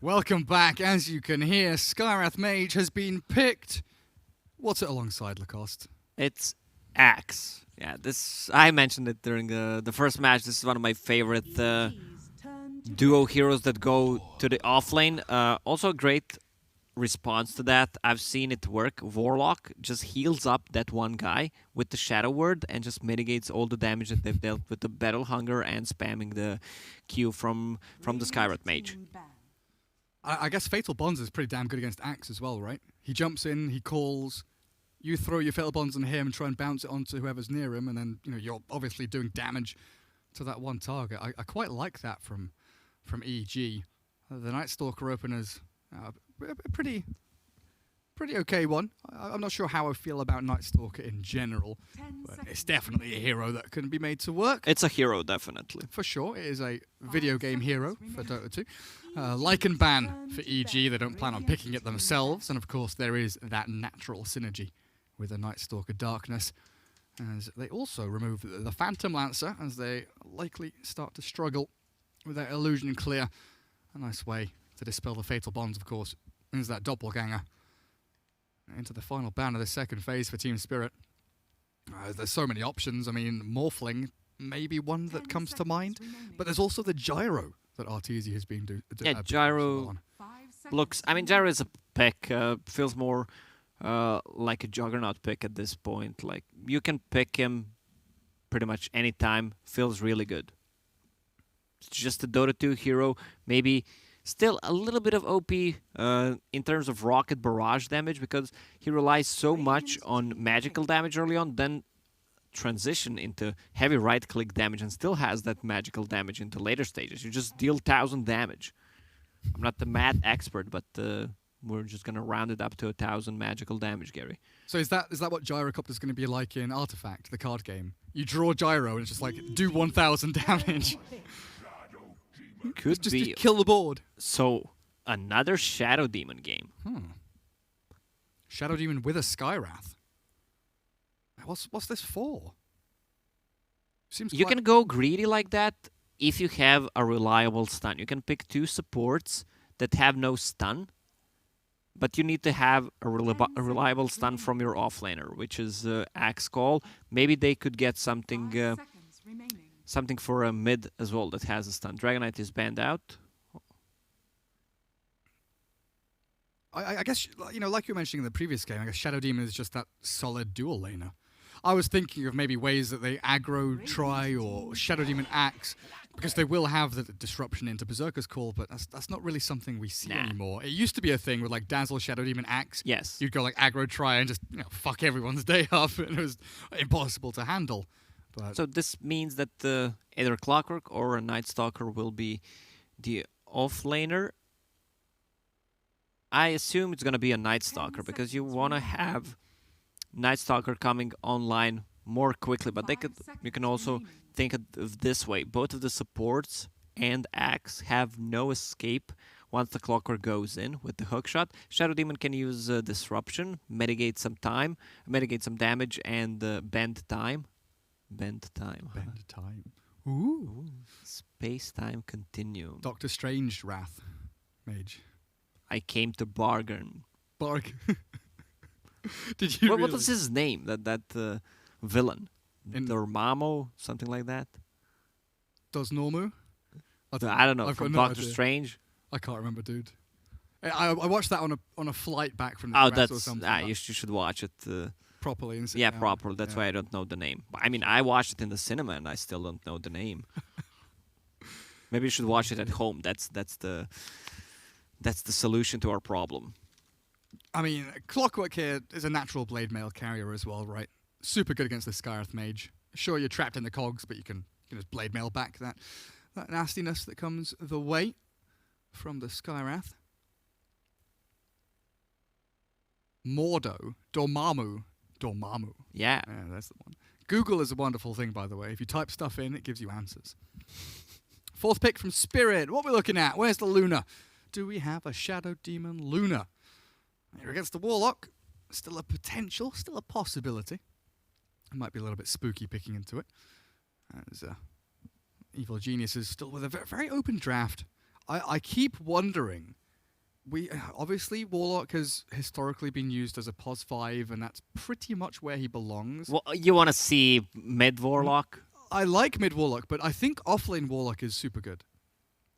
Welcome back. As you can hear, Skywrath Mage has been picked. What's it alongside, Lacoste? It's Axe. Yeah, I mentioned it during the first match. This is one of my favorite duo heroes that go to the offlane. Also a great response to that. I've seen it work. Warlock just heals up that one guy with the Shadow Word and just mitigates all the damage that they've dealt with the Battle Hunger and spamming the Q from the Skywrath Mage. I guess Fatal Bonds is pretty damn good against Axe as well, right? He jumps in, he calls, you throw your Fatal Bonds on him and try and bounce it onto whoever's near him, and then you're obviously doing damage to that one target. I quite like that from EG. The Night Stalker openers a pretty okay one. I'm not sure how I feel about Night Stalker in general, but it's definitely a hero that can be made to work. It's a hero, definitely. For sure, it is a video game hero for Dota 2. Lycan ban for EG, they don't plan on picking it themselves, and of course there is that natural synergy with the Night Stalker Darkness, as they also remove the Phantom Lancer, as they likely start to struggle with their Illusion Clear. A nice way to dispel the Fatal Bonds, of course, is that Doppelganger. Into the final ban of the second phase for Team Spirit. There's so many options. I mean, Morphling may be one that comes to mind, but there's also the Gyro that Arteezy has been doing. Yeah, Gyro looks... I mean, Gyro is a pick. Feels more like a Juggernaut pick at this point. Like, you can pick him pretty much any time. Feels really good. It's just a Dota 2 hero. Maybe... Still a little bit of OP in terms of rocket barrage damage, because he relies so much on magical damage early on, then transition into heavy right-click damage and still has that magical damage into later stages. You just deal 1,000 damage. I'm not the mad expert, but we're just going to round it up to 1,000 magical damage, Gary. So is that what Gyrocopter is going to be like in Artifact, the card game? You draw Gyro and it's just like, do 1,000 damage. Could just kill the board. So, another Shadow Demon game. Shadow Demon with a Skywrath. What's this for? Seems you can go greedy like that if you have a reliable stun. You can pick 2 supports that have no stun, but you need to have a reliable stun from your offlaner, which is Axe Call. Maybe they could get something... Something for a mid as well that has a stun. Dragonite is banned out. I guess, like you were mentioning in the previous game, I guess Shadow Demon is just that solid dual laner. I was thinking of maybe ways that they aggro try or Shadow Demon Axe, because they will have the disruption into Berserker's Call, but that's not really something we see anymore. It used to be a thing with like Dazzle, Shadow Demon Axe. Yes. You'd go like aggro try and just fuck everyone's day up, and it was impossible to handle. But so this means that either Clockwork or a Night Stalker will be the offlaner. I assume it's going to be a Night Stalker, because you want to have Night Stalker coming online more quickly. But you can also think of this way. Both of the supports and Axe have no escape once the Clockwork goes in with the hookshot. Shadow Demon can use Disruption, mitigate some damage, and bend time. Bend time. Bend time. Ooh. Space-time continuum. Doctor Strange Wrath Mage. I came to bargain. Bargain. Did you What was his name? That villain? Dormammu? Something like that? Dosnormu? I don't know. From Doctor Strange? I can't remember, dude. I watched that on a flight back from the US or something. You should watch it. Properly. Properly. That's why I don't know the name. I mean, I watched it in the cinema and I still don't know the name. Maybe you should watch it at home. That's the solution to our problem. I mean, Clockwork here is a natural blade mail carrier as well, right? Super good against the Skywrath Mage. Sure, you're trapped in the cogs, but you can just blade mail back that nastiness that comes the way from the Skywrath. Dormammu. Yeah. Yeah, that's the one. Google is a wonderful thing, by the way. If you type stuff in, it gives you answers. Fourth pick from Spirit. What are we looking at? Where's the Luna? Do we have a Shadow Demon Luna? Here against the Warlock. Still a potential, still a possibility. It might be a little bit spooky picking into it. As Evil Genius is still with a very open draft. I keep wondering we obviously Warlock has historically been used as a pos 5, and that's pretty much where he belongs. Well, you want to see mid Warlock? I like mid Warlock, but I think offlane Warlock is super good.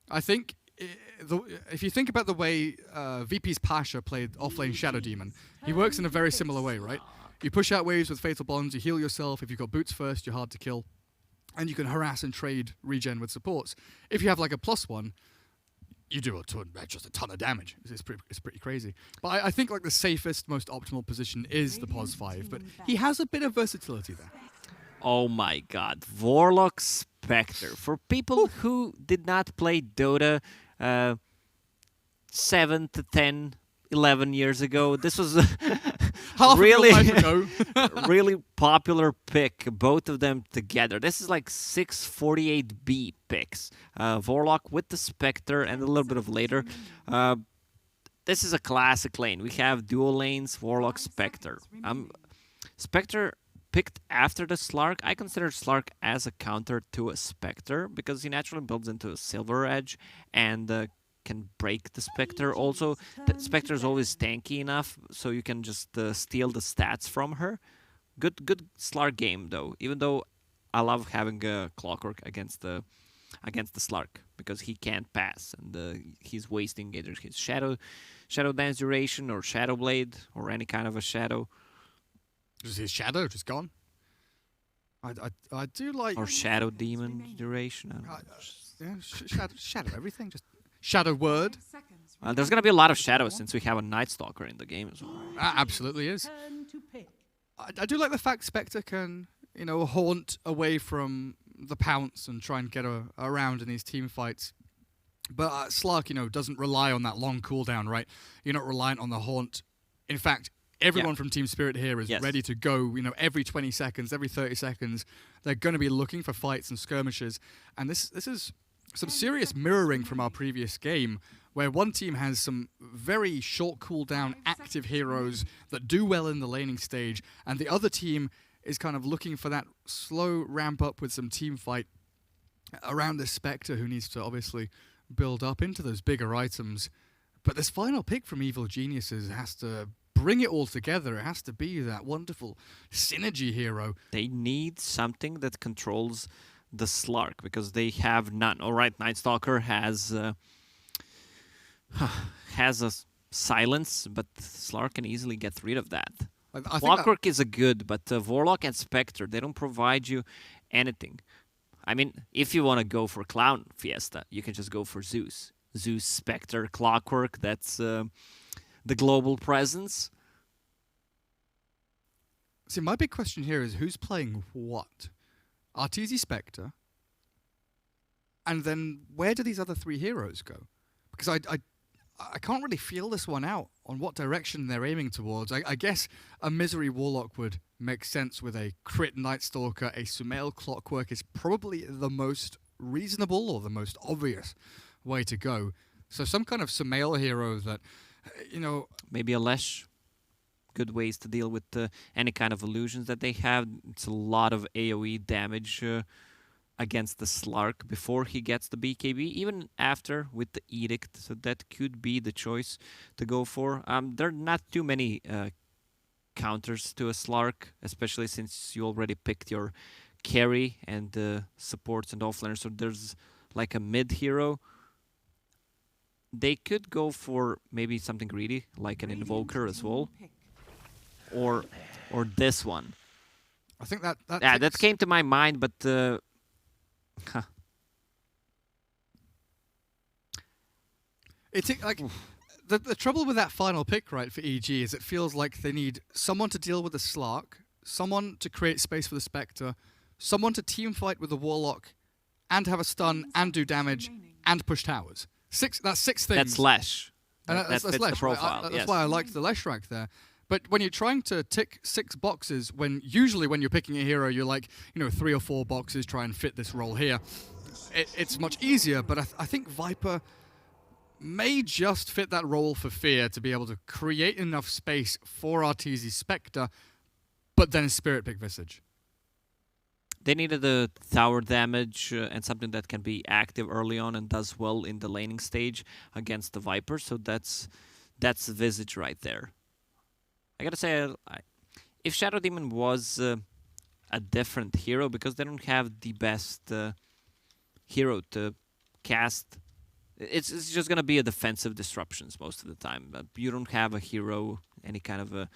I think if you think about the way VP's Pasha played offlane Shadow Demon, he works in a very similar way, right? You push out waves with Fatal Bonds, you heal yourself. If you've got boots first, you're hard to kill. And you can harass and trade regen with supports. If you have like a +1, you do just a ton of damage. It's pretty crazy. But I think like the safest, most optimal position is the pos 5. But he has a bit of versatility there. Oh my god. Warlock Spectre. For people who did not play Dota 7 to 10, 11 years ago, this was really, really popular pick, both of them together. This is like 648B picks. Warlock with the Spectre and a little bit of later. This is a classic lane. We have dual lanes, Warlock, Spectre. Spectre picked after the Slark. I consider Slark as a counter to a Spectre because he naturally builds into a Silver Edge and can break the Spectre. Also, the Spectre is always tanky enough, so you can just steal the stats from her. Good Slark game though. Even though I love having a Clockwork against the Slark because he can't pass and he's wasting either his Shadow Dance duration or Shadow Blade or any kind of a Shadow. Just his Shadow just gone. I do like Shadow Demon duration. Shadow everything. Just Shadow Word. There's gonna be a lot of shadows since we have a Night Stalker in the game as well. Absolutely is. I do like the fact Spectre can, haunt away from the pounce and try and get around in these team fights. But Slark, doesn't rely on that long cooldown, right? You're not reliant on the haunt. In fact, everyone from Team Spirit here is ready to go, every 20 seconds, every 30 seconds. They're going to be looking for fights and skirmishes. And this is some serious mirroring from our previous game, where one team has some very short cooldown active heroes that do well in the laning stage, and the other team is kind of looking for that slow ramp up with some team fight around this Spectre who needs to obviously build up into those bigger items. But this final pick from Evil Geniuses has to bring it all together. It has to be that wonderful synergy hero. They need something that controls the Slark because they have none. All right, Night Stalker has a silence, but Slark can easily get rid of that. Clockwork is a good, but Warlock and Spectre, they don't provide you anything. I mean, if you want to go for Clown Fiesta, you can just go for Zeus. Zeus, Spectre, Clockwork, that's the global presence. See, my big question here is who's playing what? Arteezy Spectre, and then where do these other three heroes go? Because I can't really feel this one out on what direction they're aiming towards. I guess a Misery Warlock would make sense with a crit Night Stalker. A Sumail Clockwork is probably the most reasonable or the most obvious way to go. So some kind of Sumail hero that, maybe a Lesh. Good ways to deal with any kind of illusions that they have. It's a lot of AoE damage against the Slark before he gets the BKB, even after with the Edict. So that could be the choice to go for. There are not too many counters to a Slark, especially since you already picked your carry and supports and offlaners. So there's like a mid hero. They could go for maybe something greedy, like an Invoker as well. Or this one. I think that that came to my mind, but it's like the trouble with that final pick, right, for EG is it feels like they need someone to deal with the Slark, someone to create space for the Spectre, someone to team fight with the Warlock, and have a stun and do damage and push towers. That's six things. That's Lesh. And that's Lesh, the profile. Right? That's why I liked the Lesh rack there. But when you're trying to tick 6 boxes, usually when you're picking a hero, you're like, 3 or 4 boxes, try and fit this role here. It's much easier, but I think Viper may just fit that role for Fear to be able to create enough space for Arteezy Spectre, but then Spirit pick Visage. They needed the tower damage and something that can be active early on and does well in the laning stage against the Viper, so that's that's Visage right there. I gotta say, if Shadow Demon was a different hero, because they don't have the best hero to cast, it's just gonna be a defensive disruptions most of the time. But you don't have a hero, any kind of a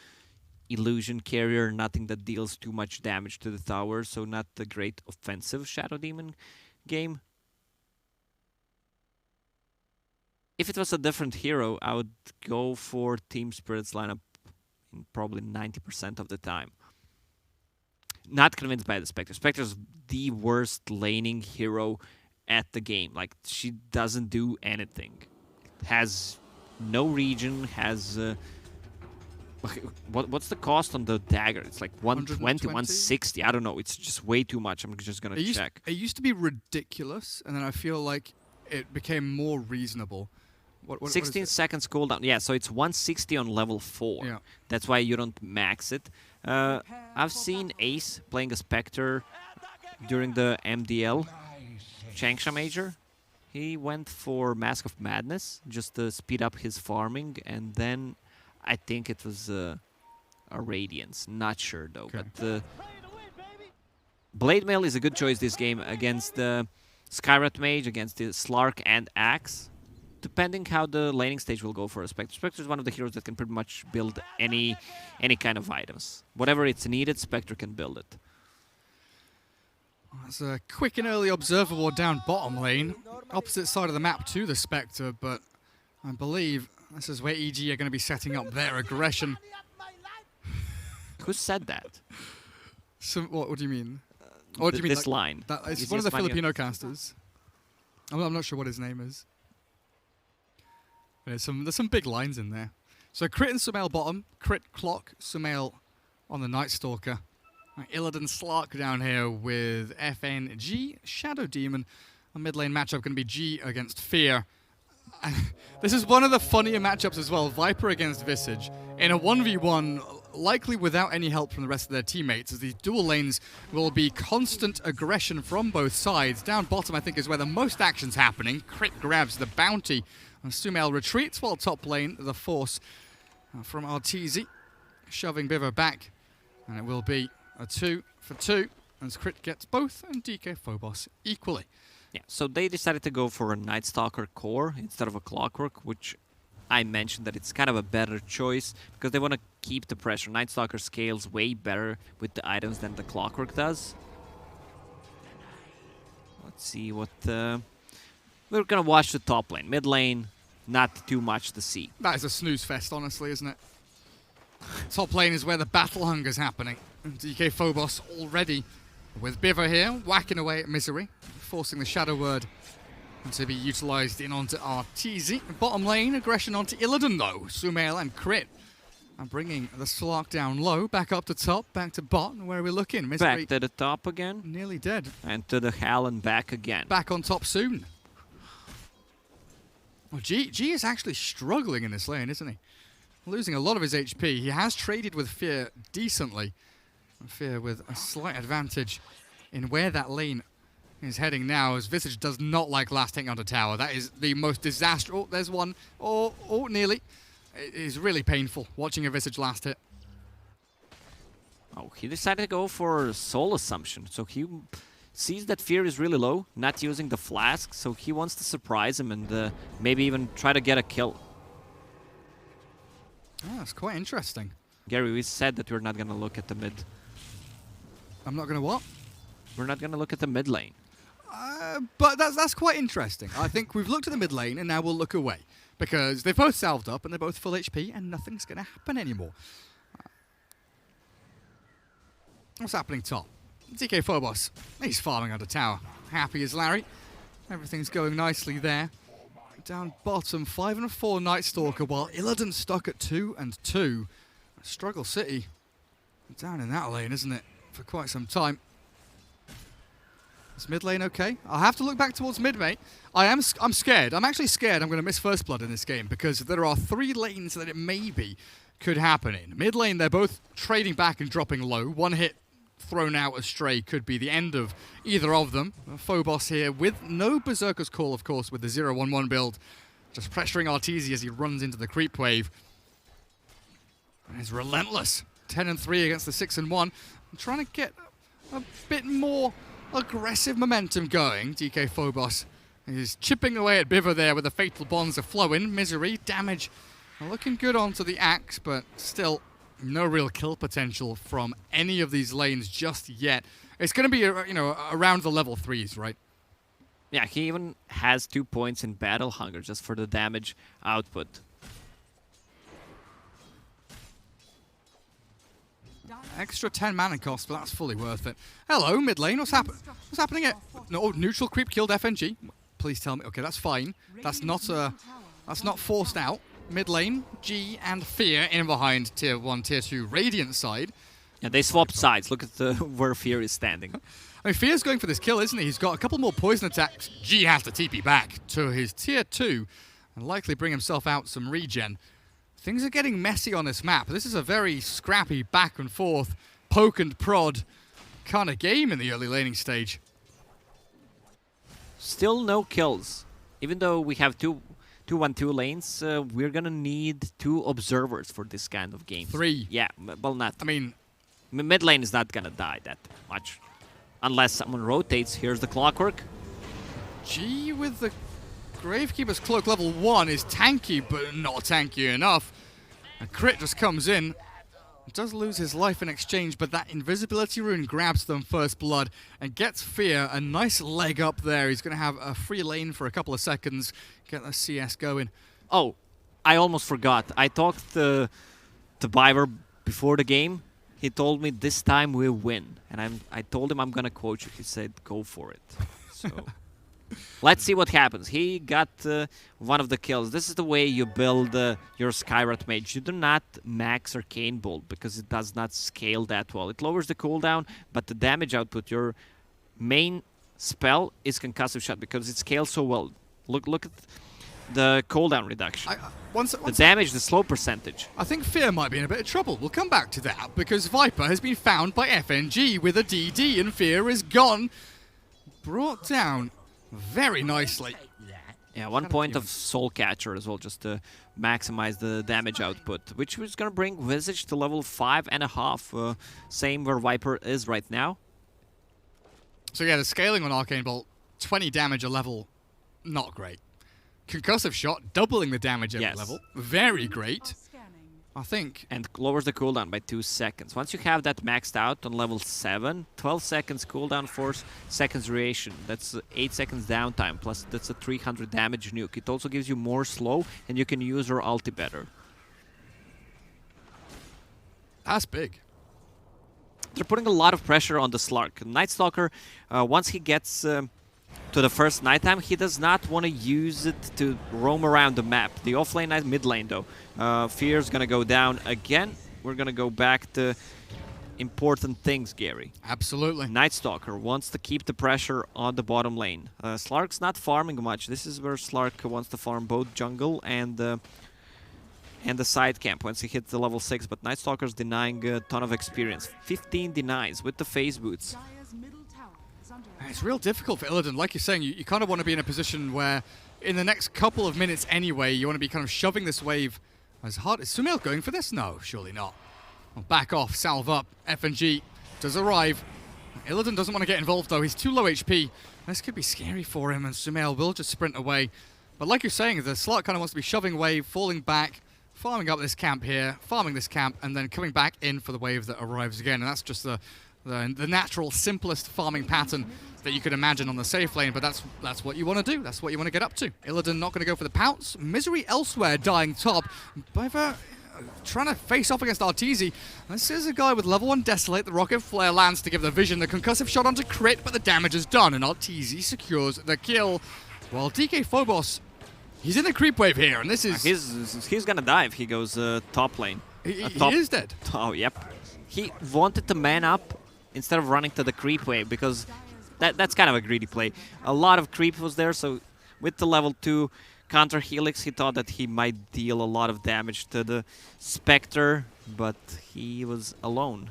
illusion carrier, nothing that deals too much damage to the tower, so not the great offensive Shadow Demon game. If it was a different hero, I would go for Team Spirit's lineup in probably 90% of the time. Not convinced by the Spectre. Spectre's the worst laning hero at the game. Like, she doesn't do anything. Has no regen, has... what's the cost on the dagger? It's like 120, 160. I don't know. It's just way too much. I'm just going to check. It used to be ridiculous, and then I feel like it became more reasonable. 16 seconds cooldown. Yeah, so it's 160 on level 4. Yeah. That's why you don't max it. I've seen Ace playing a Spectre during the MDL Changsha Major. He went for Mask of Madness just to speed up his farming, and then I think it was a Radiance. Not sure though. Okay. But Blade Mail is a good choice this game against the Skyrat Mage, against the Slark and Axe. Depending how the laning stage will go for a Spectre. Spectre is one of the heroes that can pretty much build any kind of items. Whatever it's needed, Spectre can build it. That's a quick and early observable down bottom lane. Opposite side of the map to the Spectre, but I believe this is where EG are going to be setting up their aggression. Who said that? What do you mean? Or do you mean this line? It's one of the Filipino casters. I'm not sure what his name is. There's some big lines in there. So Crit and Sumail bottom, Crit Clock, Sumail on the Night Stalker. Illidan Slark down here with FNG, Shadow Demon. A mid lane matchup going to be G against Fear. This is one of the funnier matchups as well. Viper against Visage in a 1v1, likely without any help from the rest of their teammates, as these dual lanes will be constant aggression from both sides. Down bottom, I think, is where the most action's happening. Crit grabs the bounty. And Sumail retreats, while top lane, the force from Arteezy, shoving Biver back. And it will be a 2 for 2, as Crit gets both, and DK Phobos equally. Yeah, so they decided to go for a Night Stalker core instead of a Clockwork, which I mentioned that it's kind of a better choice, because they want to keep the pressure. Night Stalker scales way better with the items than the Clockwork does. Let's see what... We're going to watch the top lane. Mid lane, not too much to see. That is a snooze fest, honestly, isn't it? Top lane is where the battle hunger's happening. And DK Phobos already with Biver here, whacking away at Misery, forcing the Shadow Word to be utilized in onto Arteezy. Bottom lane, aggression onto Illidan, though. Sumail and Crit are bringing the Slark down low, back up to top, back to bot. Where are we looking? Misery back to the top again. Nearly dead. And to the hell and back again. Back on top soon. Well, G is actually struggling in this lane, isn't he? Losing a lot of his HP. He has traded with Fear decently. Fear with a slight advantage in where that lane is heading now, as Visage does not like last hitting onto tower. That is the most disastrous. Oh, there's one. Oh, nearly. It is really painful watching a Visage last hit. Oh, he decided to go for Soul Assumption. So he sees that Fear is really low, not using the flask, so he wants to surprise him and maybe even try to get a kill. Oh, that's quite interesting. Gary, we said that we're not going to look at the mid. I'm not going to what? We're not going to look at the mid lane. But that's quite interesting. I think we've looked at the mid lane and now we'll look away, because they've both salved up and they're both full HP and nothing's going to happen anymore. What's happening top? DK Phobos, he's farming under tower. Happy as Larry. Everything's going nicely there. Down bottom, 5 and 4 Night Stalker, while Illidan's stuck at 2 and 2. Struggle City down in that lane, isn't it? For quite some time. Is mid lane okay? I'll have to look back towards mid, mate. I'm scared. I'm actually scared I'm going to miss first blood in this game, because there are 3 lanes that it maybe could happen in. Mid lane, they're both trading back and dropping low. One hit thrown out astray could be the end of either of them. Phobos here with no Berserker's Call, of course, with the 0-1-1 build. Just pressuring Arteezy as he runs into the creep wave. And he's relentless. 10-3 against the 6-1. Trying to get a bit more aggressive momentum going. DK Phobos is chipping away at Biver there with the Fatal Bonds of flowing. Misery, damage looking good onto the Axe, but still no real kill potential from any of these lanes just yet. It's going to be, around the level 3s, right? Yeah, he even has 2 points in Battle Hunger just for the damage output. Extra 10 mana cost, but that's fully worth it. Hello, mid lane. What's happening here? No, neutral creep killed FNG. Please tell me. Okay, that's fine. That's not forced out. Mid lane, G and Fear in behind tier 1, tier 2 Radiant side. Yeah, they swapped sides. Look at where Fear is standing. I mean, Fear's going for this kill, isn't he? He's got a couple more poison attacks. G has to TP back to his tier 2 and likely bring himself out some regen. Things are getting messy on this map. This is a very scrappy back and forth, poke and prod kind of game in the early laning stage. Still no kills. Even though we have two 1-2 lanes, we're gonna need 2 observers for this kind of game. 3. Yeah, well, not. I mean, mid lane is not gonna die that much. Unless someone rotates. Here's the Clockwork. G with the Gravekeeper's Cloak level 1 is tanky, but not tanky enough. A crit just comes in. Does lose his life in exchange, but that invisibility rune grabs them first blood and gets Fear a nice leg up there. He's going to have a free lane for a couple of seconds, get the CS going. Oh, I almost forgot. I talked to Biver before the game. He told me this time we'll win. And I told him I'm going to quote you. He said, go for it. So let's see what happens. He got one of the kills. This is the way you build your Skywrath Mage. You do not max Arcane Bolt because it does not scale that well. It lowers the cooldown, but the damage output, your main spell is Concussive Shot because it scales so well. Look at the cooldown reduction. The damage, the slow percentage. I think Fear might be in a bit of trouble. We'll come back to that because Viper has been found by FNG with a DD and Fear is gone. Brought down very nicely. Yeah, 1 point of Soul Catcher as well, just to maximize the damage output, which was going to bring Visage to level 5.5, same where Viper is right now. So yeah, the scaling on Arcane Bolt, 20 damage a level, not great. Concussive Shot, doubling the damage every level, very great. I think. And lowers the cooldown by 2 seconds. Once you have that maxed out on level 7, 12 seconds cooldown, 4 seconds duration. That's 8 seconds downtime, plus that's a 300 damage nuke. It also gives you more slow, and you can use your ulti better. That's big. They're putting a lot of pressure on the Slark. Night Stalker, once he gets to the first nighttime, he does not want to use it to roam around the map. The offlane and mid lane, though. Fear's gonna go down again. We're gonna go back to important things, Gary. Absolutely. Night Stalker wants to keep the pressure on the bottom lane. Slark's not farming much. This is where Slark wants to farm both jungle and the side camp once he hits the level 6, but Night Stalker's denying a ton of experience. 15 denies with the phase boots. It's real difficult for Illidan. Like you're saying, you kind of want to be in a position where in the next couple of minutes anyway, you want to be kind of shoving this wave as hard. Is Sumail going for this? No, surely not. Well, back off, salve up. FNG does arrive. Illidan doesn't want to get involved though. He's too low HP. This could be scary for him, and Sumail will just sprint away. But like you're saying, the Slark kind of wants to be shoving away, falling back, farming up this camp here, farming this camp, and then coming back in for the wave that arrives again. And that's just the natural, simplest farming pattern that you could imagine on the safe lane, but that's what you want to do. That's what you want to get up to. Illidan not going to go for the pounce. Misery elsewhere, dying top. Biver trying to face off against Arteezy. This is a guy with level 1 Desolate. The Rocket Flare lands to give the vision. The concussive shot onto crit, but the damage is done, and Arteezy secures the kill. While DK Phobos, he's in the creep wave here, and this is... He's going to die if he goes top lane. He is dead. Oh, yep. He wanted to man up instead of running to the creep wave, because that's kind of a greedy play. A lot of creep was there, so with the level 2 counter Helix, he thought that he might deal a lot of damage to the Spectre, but he was alone.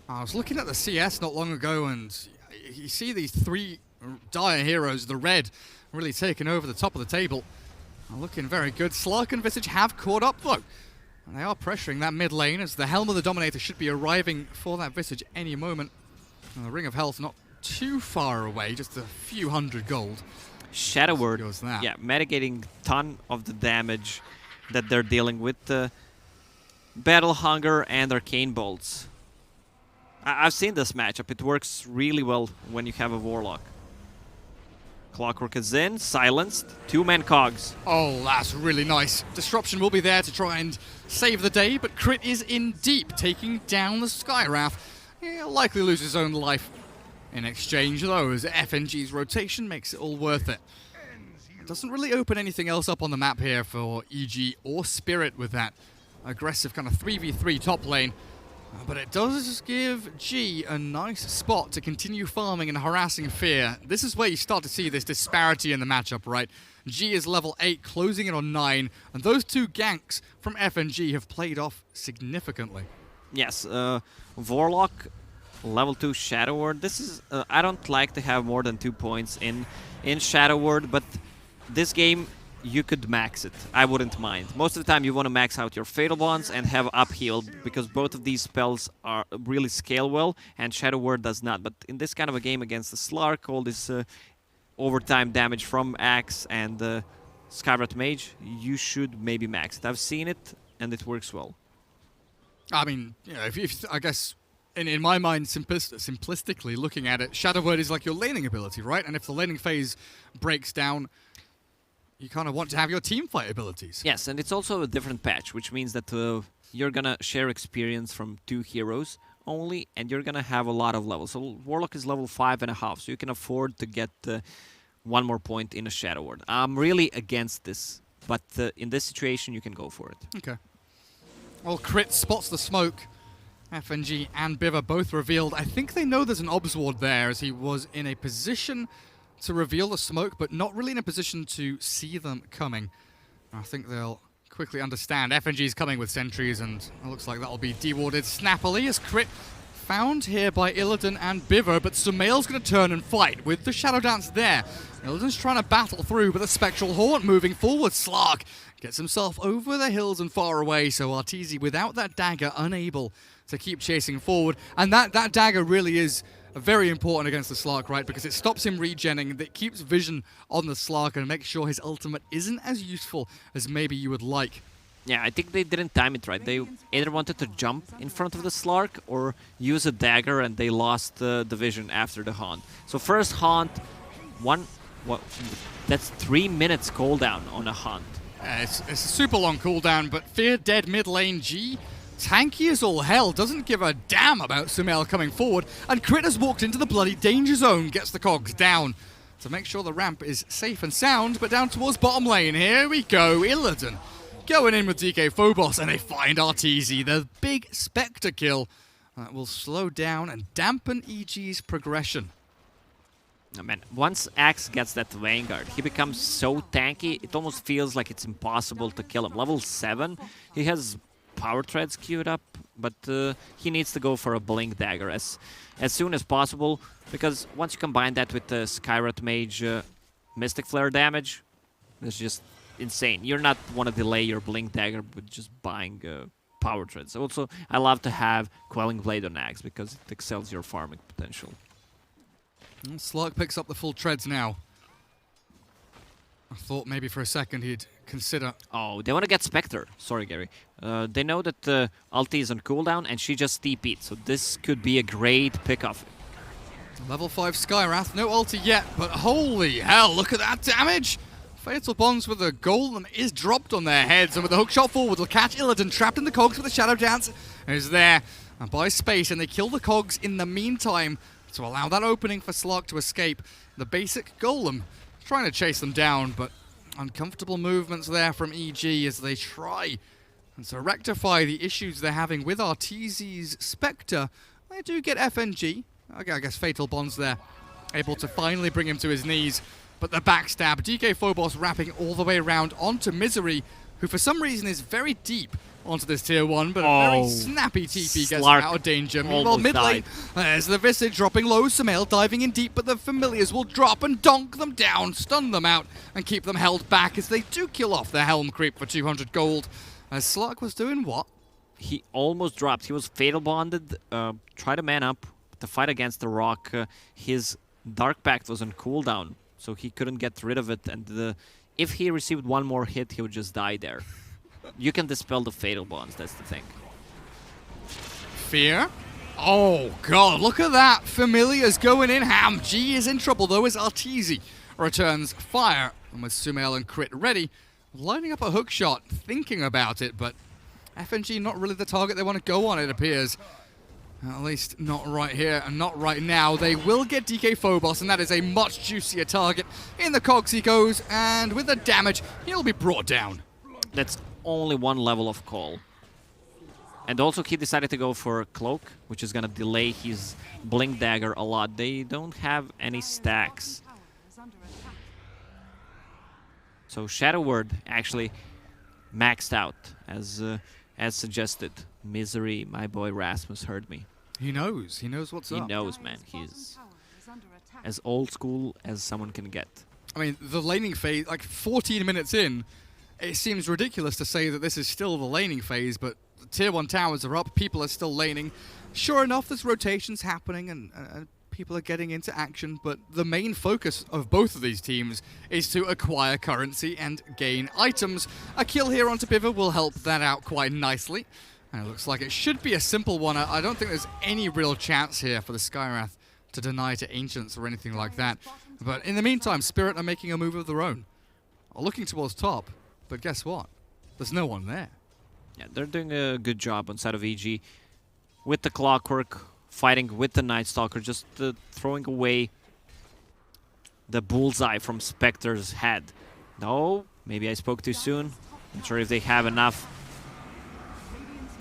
I was looking at the CS not long ago, and you see these 3 dire heroes, the red, really taking over the top of the table. Looking very good. Slark and Visage have caught up, though. And they are pressuring that mid lane as the Helm of the Dominator should be arriving for that Visage any moment. And the Ring of Health not too far away, just a few hundred gold. Shadow Word, that. yeah, mitigating ton of the damage that they're dealing with. Battle Hunger and Arcane Bolts. I've seen this matchup. It works really well when you have a Warlock. Clockwork is in, silenced, 2-man cogs. Oh, that's really nice. Disruption will be there to try and save the day, but Crit is in deep, taking down the Skywrath. He'll likely lose his own life. In exchange, though, as FNG's rotation makes it all worth it. Doesn't really open anything else up on the map here for EG or Spirit with that aggressive kind of 3v3 top lane. But it does give G a nice spot to continue farming and harassing Fear. This is where you start to see this disparity in the matchup, right? G is level 8, closing in on 9, and those two ganks from FNG have played off significantly. Yes, Warlock, level 2 Shadow Word. This is, I don't like to have more than 2 points in Shadow Word, but this game, you could max it. I wouldn't mind. Most of the time you want to max out your Fatal Bonds and have upheal, because both of these spells are really scale well, and Shadow Word does not. But in this kind of a game against the Slark, all this overtime damage from Axe and Skywrath Mage, you should maybe max it. I've seen it, and it works well. I mean, you know, if I guess, in my mind, simplistically looking at it, Shadow Word is like your laning ability, right? And if the laning phase breaks down, you kind of want to have your team fight abilities. Yes, and it's also a different patch, which means that you're gonna share experience from 2 heroes only, and you're gonna have a lot of levels. So Warlock is level 5.5, so you can afford to get 1 more point in a Shadow Word. I'm really against this, but in this situation, you can go for it. Okay. Well, Crit spots the smoke. FNG and Biv are both revealed. I think they know there's an Obs Ward there, as he was in a position to reveal the smoke, but not really in a position to see them coming. I think they'll quickly understand. FNG's coming with sentries, and it looks like that'll be dewarded snappily as Crit found here by Illidan and Biver, but Sumail's going to turn and fight with the Shadow Dance there. Illidan's trying to battle through, but the Spectral Haunt moving forward. Slark gets himself over the hills and far away, so Arteezy, without that dagger, unable to keep chasing forward. And that dagger really is very important against the Slark, right? Because it stops him regenning, it keeps vision on the Slark and makes sure his ultimate isn't as useful as maybe you would like. Yeah, I think they didn't time it right. They either wanted to jump in front of the Slark or use a dagger, and they lost the vision after the Haunt. So first Haunt, that's 3 minutes cooldown on a Haunt. It's a super long cooldown, but Fear dead mid lane G, tanky as all hell, doesn't give a damn about Sumail coming forward, and Crit has walked into the bloody danger zone, gets the cogs down to make sure the ramp is safe and sound, but down towards bottom lane, here we go, Illidan going in with DK Phobos, and they find Arteezy, the big Spectre kill that will slow down and dampen EG's progression. Oh, man, once Axe gets that Vanguard, he becomes so tanky, it almost feels like it's impossible to kill him. Level 7, he has Power Treads queued up, but he needs to go for a Blink Dagger as soon as possible, because once you combine that with the Skywrath Mage Mystic Flare damage, it's just insane. You're not want to delay your Blink Dagger with just buying Power Treads. Also, I love to have Quelling Blade on Axe, because it excels your farming potential. And Slark picks up the full treads now. I thought maybe for a second he'd consider... Oh, they want to get Spectre. Sorry, Gary. They know that ulti is on cooldown, and she just TP'd, so this could be a great pickoff. Level 5 Skywrath, no ulti yet, but holy hell, look at that damage! Fatal Bonds with a Golem is dropped on their heads, and with the hookshot forward, will catch Illidan, trapped in the cogs with the Shadow Dance, is there, and buys space, and they kill the cogs in the meantime to allow that opening for Slark to escape. The basic Golem trying to chase them down, but uncomfortable movements there from EG as they try and to rectify the issues they're having with Arteezy's Spectre. They do get FNG, I guess Fatal Bonds there, able to finally bring him to his knees, but the backstab, DK Phobos wrapping all the way around onto Misery, who for some reason is very deep onto this tier 1, but a very snappy TP gets him out of danger. Meanwhile, mid lane, there's the Visage dropping low, Sumail diving in deep, but the Familiars will drop and donk them down, stun them out, and keep them held back as they do kill off their Helm creep for 200 gold. As Slark was doing what? He almost dropped. He was fatal bonded, tried to man up. The fight against the rock, his Dark Pact was on cooldown, so he couldn't get rid of it, and if he received one more hit, he would just die there. You can dispel the fatal bonds, that's the thing. Fear? Oh god, look at that! Familiar's going in ham. G is in trouble though as Arteezy returns fire. And with Sumail and Crit ready, lining up a hook shot, thinking about it, but FNG not really the target they want to go on, it appears. At least not right here and not right now. They will get DK Phobos, and that is a much juicier target. In the cogs he goes, and with the damage, he'll be brought down. That's only one level of call. And also he decided to go for Cloak, which is going to delay his Blink Dagger a lot. They don't have any stacks. So Shadow Word actually maxed out, as suggested. Misery, my boy Rasmus heard me. He knows what's up. He knows, man. He's as old school as someone can get. I mean, the laning phase, like 14 minutes in, it seems ridiculous to say that this is still the laning phase, but the tier 1 towers are up, people are still laning. Sure enough, there's rotations happening and people are getting into action, but the main focus of both of these teams is to acquire currency and gain items. A kill here onto Pivot will help that out quite nicely. And it looks like it should be a simple one. I don't think there's any real chance here for the Skywrath to deny to Ancients or anything like that. But in the meantime, Spirit are making a move of their own. Are looking towards top, but guess what? There's no one there. Yeah, they're doing a good job on side of EG. With the Clockwork, fighting with the Night Stalker, just throwing away the bullseye from Spectre's head. No, maybe I spoke too soon. Not sure if they have enough.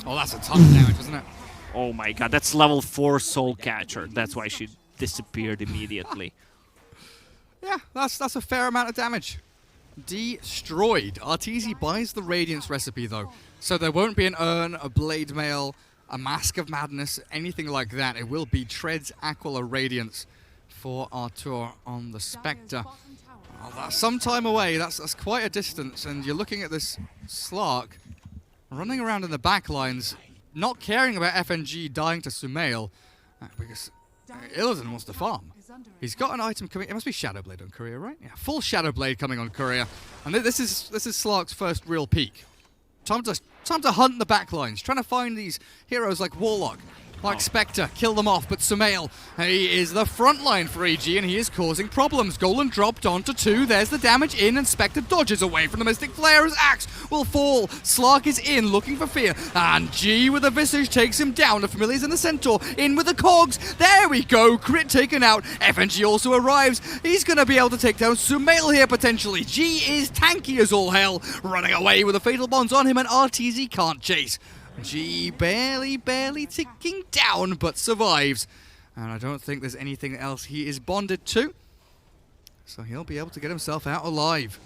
Oh, that's a ton of damage, isn't it? Oh my god, that's level 4 Soul Catcher. That's why she disappeared immediately. Yeah, that's a fair amount of damage. Destroyed. Arteezy buys the Radiance recipe, though. So there won't be an Urn, a Blade Mail, a Mask of Madness, anything like that. It will be Tread's Aquila Radiance for Artur on the Spectre. Oh, that's some time away. That's quite a distance. And you're looking at this Slark running around in the back lines, not caring about FNG dying to Sumail, because Illidan wants to farm. He's got an item coming. It must be Shadowblade on Courier, right? Yeah, full Shadowblade coming on Courier, and this is Slark's first real peak. Time to hunt the back lines, trying to find these heroes like Warlock, like Spectre, kill them off, but Sumail, he is the front line for EG, and he is causing problems. Golan dropped onto 2, there's the damage in, and Spectre dodges away from the Mystic Flare as Axe will fall. Slark is in, looking for Fear, and G with a Visage takes him down. The Familiars and the Centaur in with the Cogs. There we go, Crit taken out. FNG also arrives. He's going to be able to take down Sumail here, potentially. G is tanky as all hell, running away with the Fatal Bonds on him, and Arteezy can't chase. G barely ticking down, but survives. And I don't think there's anything else he is bonded to. So he'll be able to get himself out alive.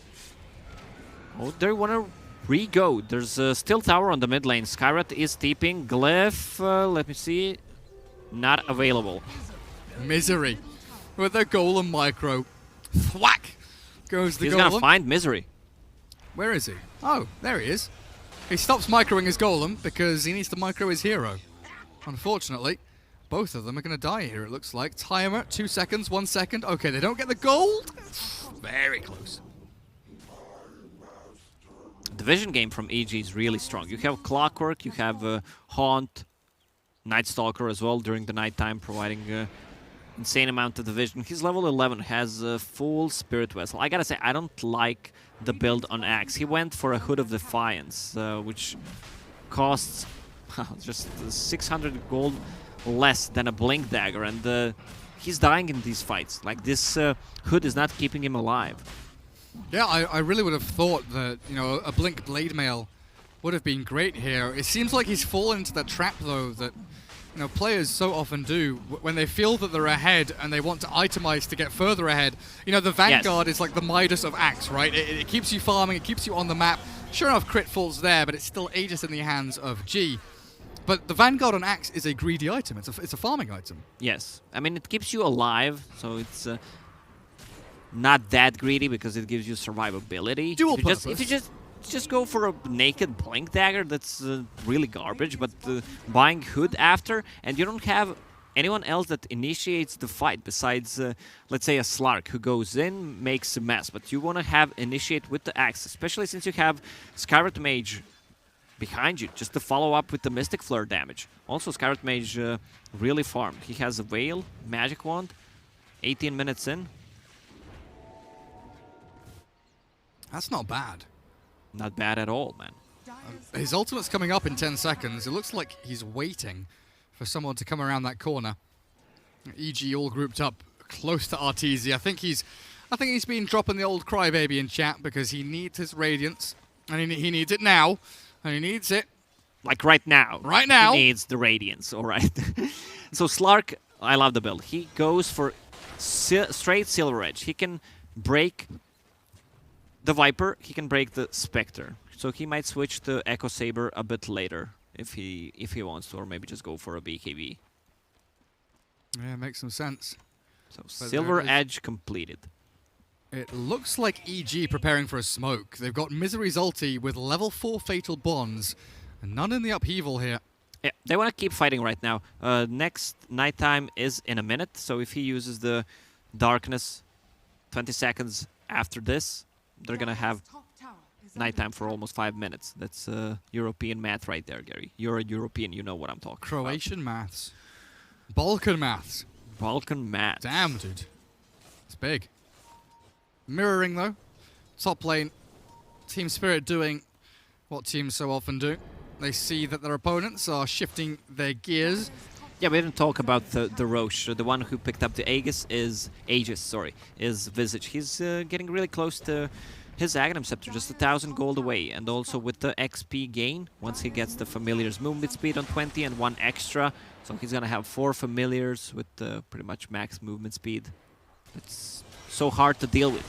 Oh, they want to re-go. There's a still tower on the mid lane. Skywrath is TPing. Glyph, let me see. Not available. Misery with the Golem micro. Thwack goes the Golem. He's going to find Misery. Where is he? Oh, there he is. He stops microing his Golem because he needs to micro his hero. Unfortunately, both of them are going to die here, it looks like. Timer, 2 seconds, 1 second. Okay, they don't get the gold. Very close. The vision game from EG is really strong. You have Clockwork, you have Haunt, Night Stalker as well during the nighttime, providing insane amount of division. He's level 11, has a full Spirit Vessel. I gotta say, I don't like the build on Axe. He went for a Hood of Defiance, which costs just 600 gold less than a Blink Dagger, and he's dying in these fights. Like, this Hood is not keeping him alive. Yeah, I really would have thought that, you know, a Blink Blade Mail would have been great here. It seems like he's fallen into that trap, though, that you know, players so often do when they feel that they're ahead and they want to itemize to get further ahead. You know, the Vanguard is like the Midas of Axe, right? It keeps you farming, it keeps you on the map. Sure enough, crit falls there, but it's still Aegis in the hands of G. But the Vanguard on Axe is a greedy item. It's a farming item. Yes. I mean, it keeps you alive, so it's not that greedy because it gives you survivability. Dual purpose. If you just go for a naked blink dagger, that's really garbage. But buying Hood after, and you don't have anyone else that initiates the fight besides, let's say, a Slark who goes in, makes a mess. But you want to have initiate with the axe, especially since you have Skyward Mage behind you, just to follow up with the Mystic Flare damage. Also, Skyward Mage really farmed. He has a Veil, Magic Wand, 18 minutes in. That's not bad. Not bad at all, man. His ultimate's coming up in 10 seconds. It looks like he's waiting for someone to come around that corner. EG all grouped up close to Arteezy. I think he's been dropping the old crybaby in chat because he needs his Radiance. And he needs it now. And he needs it. Like right now. Right now. He needs the Radiance, alright. So Slark, I love the build. He goes for straight Silver Edge. He can break the Viper, he can break the Spectre. So he might switch to Echo Saber a bit later if he wants to, or maybe just go for a BKB. Yeah, makes some sense. So Silver Edge completed. It looks like EG preparing for a smoke. They've got Misery's ulti with level 4 Fatal Bonds, and none in the upheaval here. Yeah, they want to keep fighting right now. Next nighttime is in a minute, so if he uses the Darkness 20 seconds after this, they're going to have nighttime for almost 5 minutes. That's European math right there, Gary. You're a European, you know what I'm talking Croatian maths. Balkan maths. Balkan maths. Damn, dude. It's big. Mirroring, though. Top lane. Team Spirit doing what teams so often do. They see that their opponents are shifting their gears. Yeah, we didn't talk about the Roche. The one who picked up the Aegis is Visage. He's getting really close to his Aghanim Scepter, just 1,000 gold away. And also with the XP gain, once he gets the Familiar's movement speed on 20 and 1 extra. So he's going to have 4 Familiars with pretty much max movement speed. It's so hard to deal with.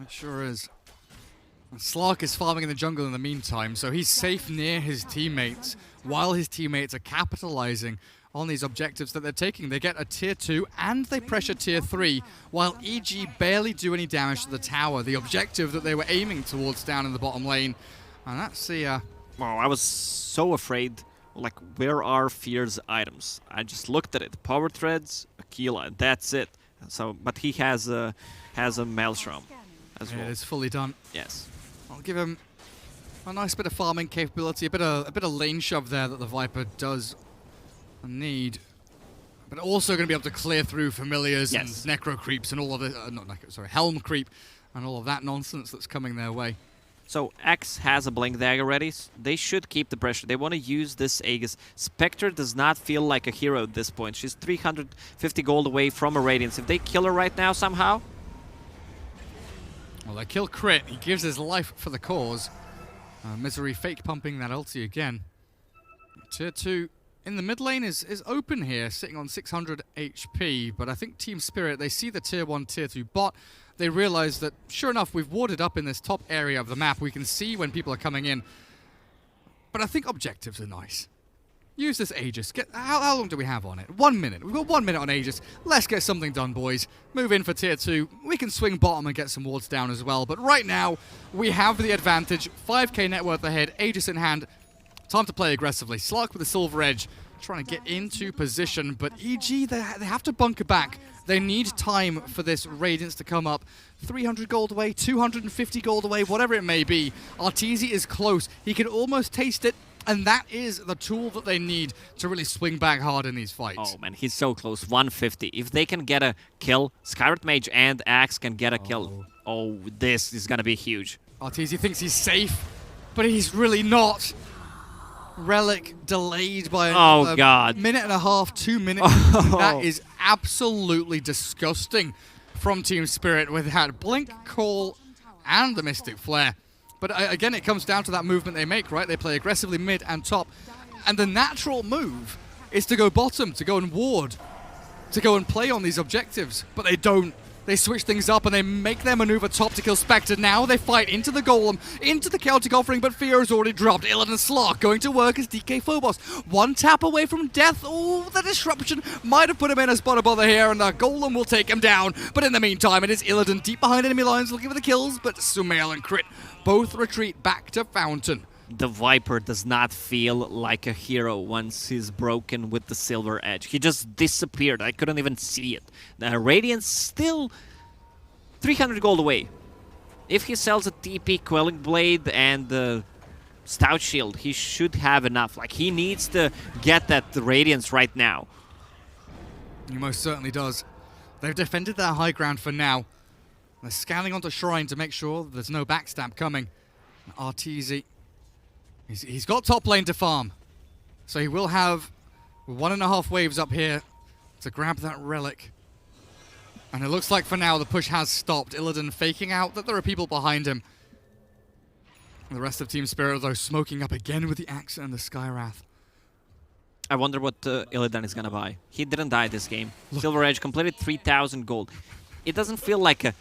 It sure is. Slark is farming in the jungle in the meantime, so he's safe near his teammates, while his teammates are capitalizing on these objectives that they're taking. They get a tier 2 and they pressure tier 3, while EG barely do any damage to the tower, the objective that they were aiming towards down in the bottom lane. And that's the... Oh, I was so afraid. Like, where are Fear's items? I just looked at it. Power Threads, Aquila, that's it. So, but he has a Maelstrom as well. It's fully done. Yes. I'll give him a nice bit of farming capability, a bit of lane shove there that the Viper does need. But also going to be able to clear through Familiars and Necro Creeps and all of it. Helm Creep and all of that nonsense that's coming their way. So X has a Blink Dagger ready. They should keep the pressure. They want to use this Aegis. Spectre does not feel like a hero at this point. She's 350 gold away from a Radiance. If they kill her right now somehow... Well, they kill Crit. He gives his life for the cause. Misery fake pumping that ulti again. Tier 2 in the mid lane is open here, sitting on 600 HP. But I think Team Spirit, they see the tier 1, tier 2 bot. They realize that, sure enough, we've warded up in this top area of the map. We can see when people are coming in. But I think objectives are nice. Use this Aegis. How long do we have on it? 1 minute. We've got 1 minute on Aegis. Let's get something done, boys. Move in for tier 2. We can swing bottom and get some wards down as well. But right now, we have the advantage. 5k net worth ahead. Aegis in hand. Time to play aggressively. Slark with the Silver Edge, trying to get into position. But EG, they have to bunker back. They need time for this Radiance to come up. 300 gold away, 250 gold away, whatever it may be. Arteezy is close. He can almost taste it. And that is the tool that they need to really swing back hard in these fights. Oh, man, he's so close. 150. If they can get a kill, Skyward Mage and Axe can get a kill. Oh, this is going to be huge. Arteezy thinks he's safe, but he's really not. Relic delayed by a minute and a half, 2 minutes. That is absolutely disgusting from Team Spirit with that Blink, Call, and the Mystic Flare. But again, it comes down to that movement they make, right? They play aggressively mid and top. And the natural move is to go bottom, to go and ward, to go and play on these objectives. But they don't. They switch things up and they make their maneuver top to kill Spectre. Now they fight into the Golem, into the Chaotic Offering, but Fear has already dropped. Illidan Slark going to work as DK Phobos. One tap away from death. Oh, the disruption might have put him in a spot of bother here, and the Golem will take him down. But in the meantime, it is Illidan deep behind enemy lines looking for the kills, but Sumail and Crit both retreat back to Fountain. The Viper does not feel like a hero once he's broken with the Silver Edge. He just disappeared. I couldn't even see it. The Radiant's still 300 gold away. If he sells a TP, Quelling Blade, and the Stout Shield, he should have enough. Like, he needs to get that Radiance right now. He most certainly does. They've defended their high ground for now. They're scanning onto Shrine to make sure there's no backstab coming. Arteezy, he's got top lane to farm. So he will have 1.5 waves up here to grab that relic. And it looks like for now the push has stopped. Illidan faking out that there are people behind him. The rest of Team Spirit, though, smoking up again with the Axe and the Skywrath. I wonder what Illidan is gonna buy. He didn't die this game. Silver Edge completed 3,000 gold. It doesn't feel like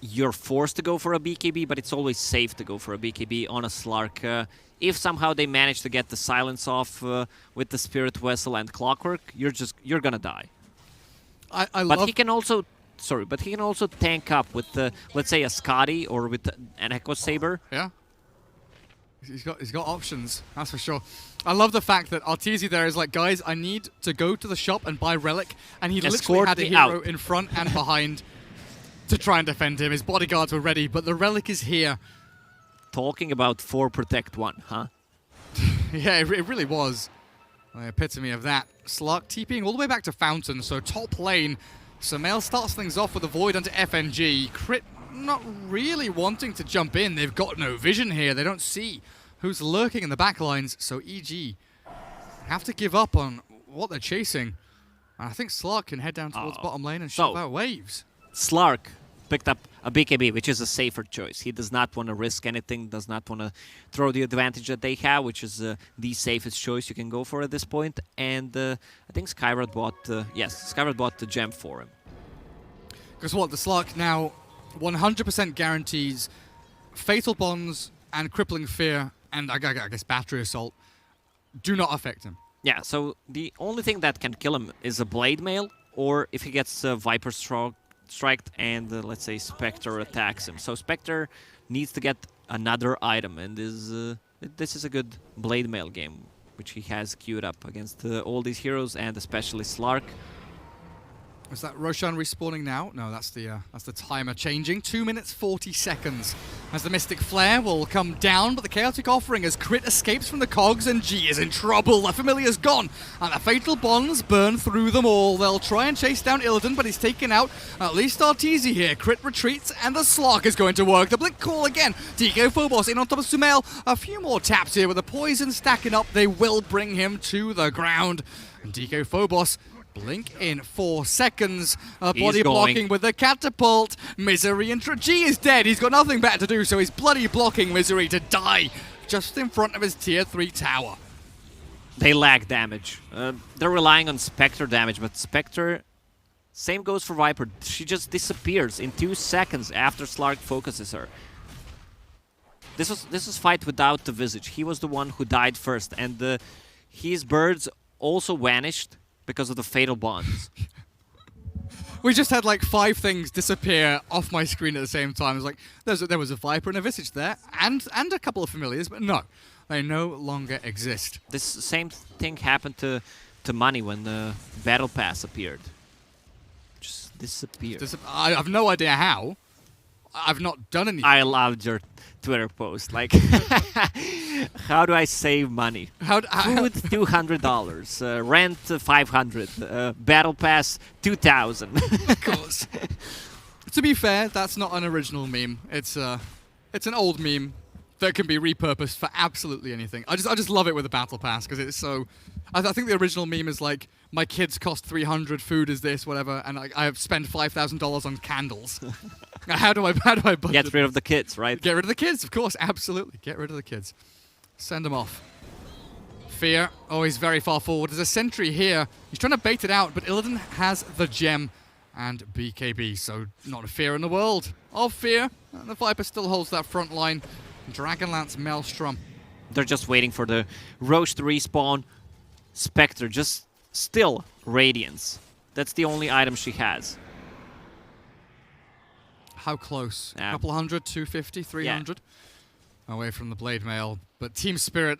you're forced to go for a BKB, but it's always safe to go for a BKB on a Slark. If somehow they manage to get the silence off with the Spirit Vessel and Clockwork, you're gonna die. But he can also tank up with let's say a Scotty or with an Echo Saber. Yeah. He's got options, that's for sure. I love the fact that Arteezy there is like, guys, I need to go to the shop and buy Relic, and he literally had a hero in front and behind to try and defend him. His bodyguards were ready, but the Relic is here. Talking about 4 protect 1, huh? Yeah, it really was. The epitome of that. Slark TPing all the way back to Fountain, so top lane. Sumail starts things off with a Void onto FNG. Crit not really wanting to jump in. They've got no vision here. They don't see who's lurking in the backlines, so EG have to give up on what they're chasing. And I think Slark can head down towards bottom lane and shove out waves. Slark picked up a BKB, which is a safer choice. He does not want to risk anything, does not want to throw the advantage that they have, which is the safest choice you can go for at this point. And I think Skyward bought, Skyward bought the gem for him. Because what, the Slark now 100% guarantees Fatal Bonds and Crippling Fear and I guess Battery Assault do not affect him. Yeah, so the only thing that can kill him is a Blade Mail, or if he gets Viper Striked and let's say Spectre attacks him. So Spectre needs to get another item, and this is a good Blade Mail game, which he has queued up against all these heroes and especially Slark. Is that Roshan respawning now? No, that's the timer changing. 2 minutes 40 seconds as the Mystic Flare will come down, but the Chaotic Offering as Crit escapes from the cogs and G is in trouble. The Familiar's gone, and the Fatal Bonds burn through them all. They'll try and chase down Illidan, but he's taken out at least Arteezy here. Crit retreats, and the Slark is going to work. The Blink Call again. DK Phobos in on top of Sumail. A few more taps here with the poison stacking up. They will bring him to the ground. And DK Phobos blink in 4 seconds. Body blocking with the catapult. Misery and G is dead. He's got nothing better to do, so he's bloody blocking Misery to die just in front of his tier 3 tower. They lack damage. They're relying on Spectre damage, but Spectre, same goes for Viper. She just disappears in 2 seconds after Slark focuses her. This was fight without the Visage. He was the one who died first, and his birds also vanished because of the Fatal Bonds. We just had like 5 things disappear off my screen at the same time. It was like, there was a Viper and a Visage there, and a couple of Familiars, but no, they no longer exist. This same thing happened to Money when the Battle Pass appeared. Just disappeared. I have no idea how. I've not done anything. I loved your Twitter post. Like, how do I save money? Food $200, rent $500, battle pass $2,000. Of course. To be fair, that's not an original meme. It's an old meme that can be repurposed for absolutely anything. I just love it with the battle pass because it's so. I think the original meme is like, my kids cost $300, food is this, whatever, and I have spent $5,000 on candles. How do I budget? Get rid of the kids, right? Get rid of the kids, of course, absolutely. Get rid of the kids. Send them off. Fear, oh, he's very far forward. There's a sentry here. He's trying to bait it out, but Illidan has the gem and BKB, so not a fear in the world of Fear. And the Viper still holds that front line. Dragonlance Maelstrom. They're just waiting for the Roche to respawn. Spectre just still Radiance. That's the only item she has. How close? Yeah. A couple hundred, 250, 300 away from the Blade Mail. But Team Spirit,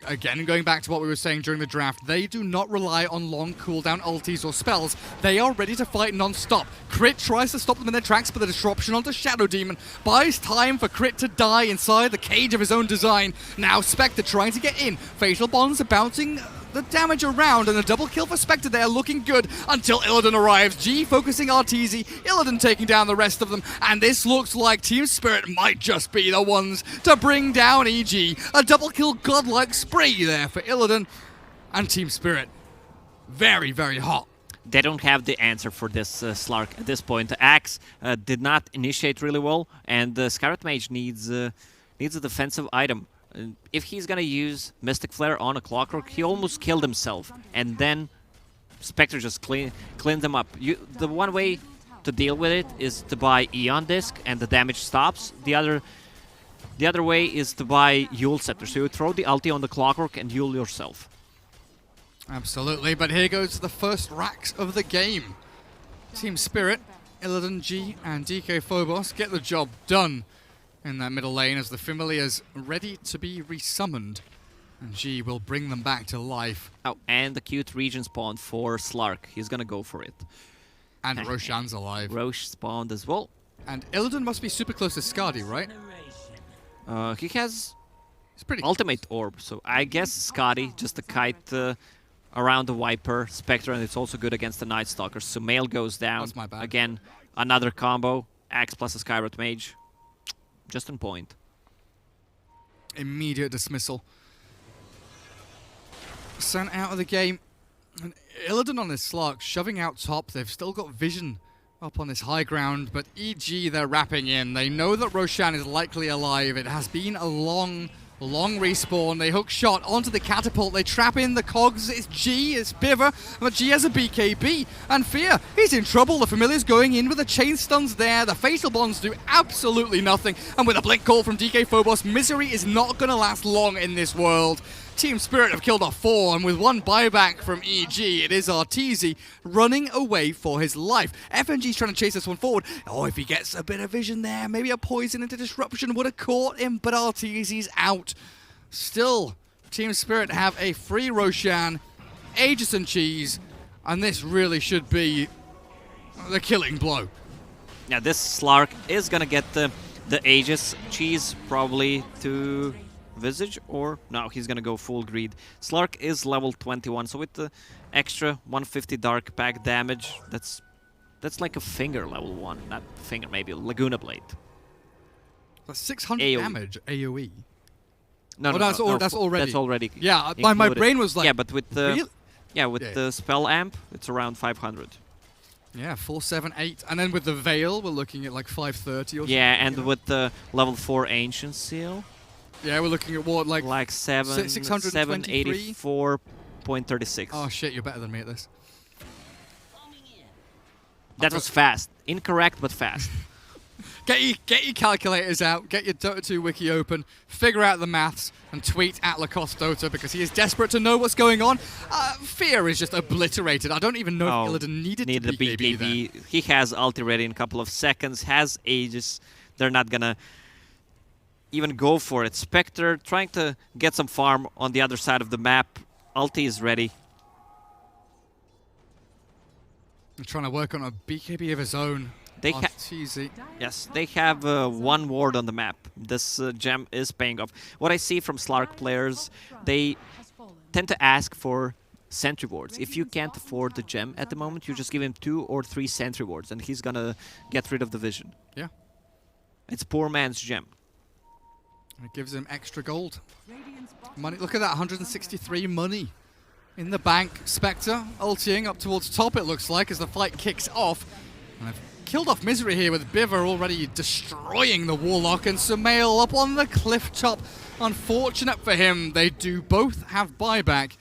again, going back to what we were saying during the draft, they do not rely on long cooldown ultis or spells. They are ready to fight non-stop. Crit tries to stop them in their tracks, but the disruption onto Shadow Demon buys time for Crit to die inside the cage of his own design. Now Spectre trying to get in. Fatal Bonds are bouncing the damage around, and a double kill for Spectre there, looking good until Illidan arrives. G focusing Arteezy, Illidan taking down the rest of them, and this looks like Team Spirit might just be the ones to bring down EG. A double kill godlike spree there for Illidan, and Team Spirit very, very hot. They don't have the answer for this Slark at this point. The Axe did not initiate really well, and the Scarlet Mage needs a defensive item. If he's gonna use Mystic Flare on a Clockwork, he almost killed himself, and then Spectre just cleaned them up. The one way to deal with it is to buy Eon Disc, and the damage stops. The other way is to buy Yule Scepter, so you throw the ulti on the Clockwork and Yule yourself. Absolutely, but here goes the first racks of the game. Team Spirit, Illidan, G, and DK Phobos get the job done in that middle lane as the Familiar's ready to be resummoned. And G will bring them back to life. Oh, and the cute region spawned for Slark. He's gonna go for it. And Roshan's alive. Roche spawned as well. And Illidan must be super close to Skadi, right? He has It's pretty ultimate orb, so I guess Skadi, just a kite around the Viper, Spectre, and it's also good against the Night Stalker. So Mail goes down. That's my bad. Again, another combo. Axe plus a Skywrath Mage. Just on point. Immediate dismissal. Sent out of the game. And Illidan on this Slark, shoving out top. They've still got vision up on this high ground, but EG they're wrapping in. They know that Roshan is likely alive. It has been a long respawn. They hook shot onto the catapult. They trap in the cogs. It's G, it's Biver, but G has a BKB. And Fear, he's in trouble. The Familiar's going in with the chain stuns there. The fatal bonds do absolutely nothing. And with a blink call from DK Phobos, misery is not going to last long in this world. Team Spirit have killed off 4, and with one buyback from EG, it is Arteezy running away for his life. FNG's trying to chase this one forward. Oh, if he gets a bit of vision there, maybe a poison into disruption would have caught him, but Arteezy's out. Still, Team Spirit have a free Roshan, Aegis and Cheese, and this really should be the killing blow. Yeah, this Slark is gonna get the Aegis. Cheese probably to Visage, or no, he's gonna go full greed. Slark is level 21, so with the extra 150 dark pack damage, that's like a finger level 1, not finger, maybe a Laguna Blade. That's 600 AoE. damage AoE. No, Oh, no, that's no, that's already. That's already. Yeah, my included. brain was like. Yeah, but with the really? the spell amp, it's around 500. Yeah, 478, and then with the veil, we're looking at like 530 or something. Yeah, and with the level 4 ancient seal, Yeah, we're looking at what, like 784.36. Oh shit, you're better than me at this. That was fast. Incorrect, but fast. Get your calculators out, get your Dota 2 wiki open, figure out the maths, and tweet at Lacoste Dota because he is desperate to know what's going on. Fear is just obliterated. I don't even know if Illidan needed a BKB there. He has ulti ready in a couple of seconds, has Aegis. They're not gonna even go for it. Spectre trying to get some farm on the other side of the map. Ulti is ready. I'm trying to work on a BKB of his own. They Yes, they have one ward on the map. This gem is paying off. What I see from Slark players, they tend to ask for sentry wards. If you can't afford the gem at the moment, you just give him 2 or 3 sentry wards, and he's gonna get rid of the vision. Yeah. It's poor man's gem. It gives him extra gold. Money. Look at that, 163 money in the bank. Spectre ultiing up towards top, it looks like, as the fight kicks off. And killed off Misery here with Biver already destroying the Warlock, and Sumail up on the cliff top. Unfortunate for him, they do both have buyback.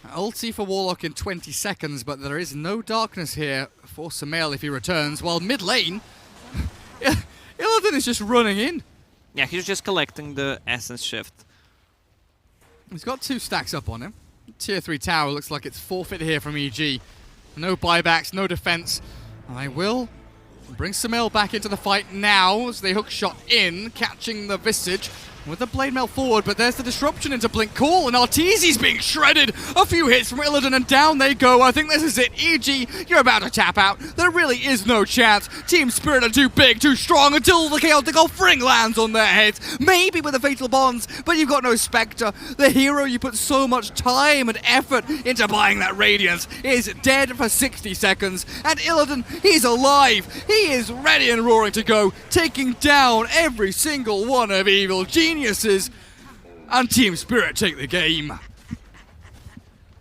Ulti for Warlock in 20 seconds, but there is no darkness here for Sumail if he returns, while mid lane, Illidan is just running in. Yeah, he's just collecting the Essence Shift. He's got 2 stacks up on him. Tier 3 tower looks like it's forfeit here from EG. No buybacks, no defense. And they will bring Sumail back into the fight now as they hook shot in, catching the Visage with the blade mail forward, but there's the disruption into Blink Call, and Arteezy's being shredded. A few hits from Illidan, and down they go. I think this is it. EG, you're about to tap out. There really is no chance. Team Spirit are too big, too strong, until the Chaotic Offering lands on their heads. Maybe with the Fatal Bonds, but you've got no Spectre. The hero you put so much time and effort into buying that Radiance is dead for 60 seconds, and Illidan, he's alive. He is ready and roaring to go, taking down every single one of Evil Geniuses, and Team Spirit take the game.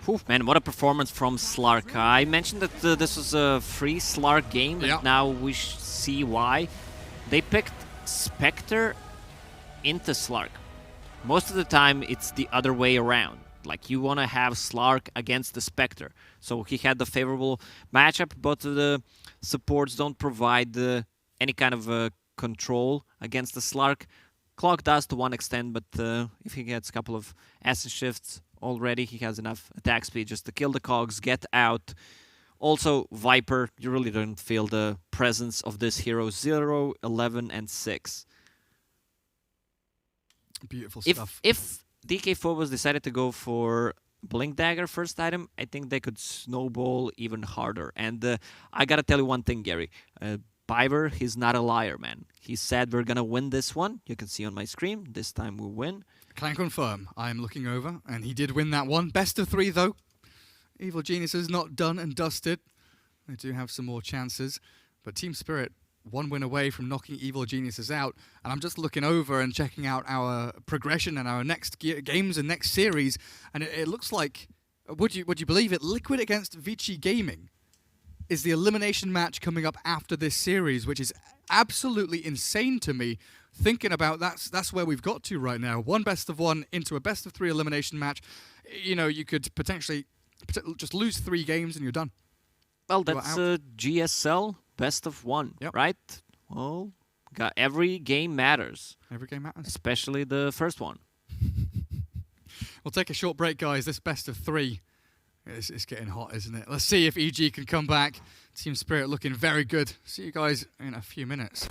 Oof, man, what a performance from Slark. I mentioned that this was a free Slark game, and now we see why. They picked Spectre into Slark. Most of the time, it's the other way around. Like, you want to have Slark against the Spectre. So he had the favorable matchup, but the supports don't provide any kind of control against the Slark. Clock does to one extent, but if he gets a couple of Essence Shifts already, he has enough attack speed just to kill the cogs, get out. Also, Viper, you really don't feel the presence of this hero. 0, 11, and 6. Beautiful stuff. If DK Phobos decided to go for Blink Dagger first item, I think they could snowball even harder. And I gotta tell you one thing, Gary. Biver, he's not a liar, man. He said we're gonna win this one. You can see on my screen. This time we win. Can confirm. I'm looking over, and he did win that one. Best of 3, though. Evil Genius is not done and dusted. They do have some more chances, but Team Spirit 1 win away from knocking Evil Geniuses out. And I'm just looking over and checking out our progression and our next games and next series, and it looks like, would you believe it, Liquid against Vici Gaming is the elimination match coming up after this series, which is absolutely insane to me. Thinking about that's where we've got to right now. 1 best of 1 into a best of 3 elimination match. You know, you could potentially just lose 3 games and you're done. Well, that's GSL best of 1, right? Well, every game matters. Every game matters. Especially the first one. We'll take a short break, guys. This best of 3. It's getting hot, isn't it? Let's see if EG can come back. Team Spirit looking very good. See you guys in a few minutes.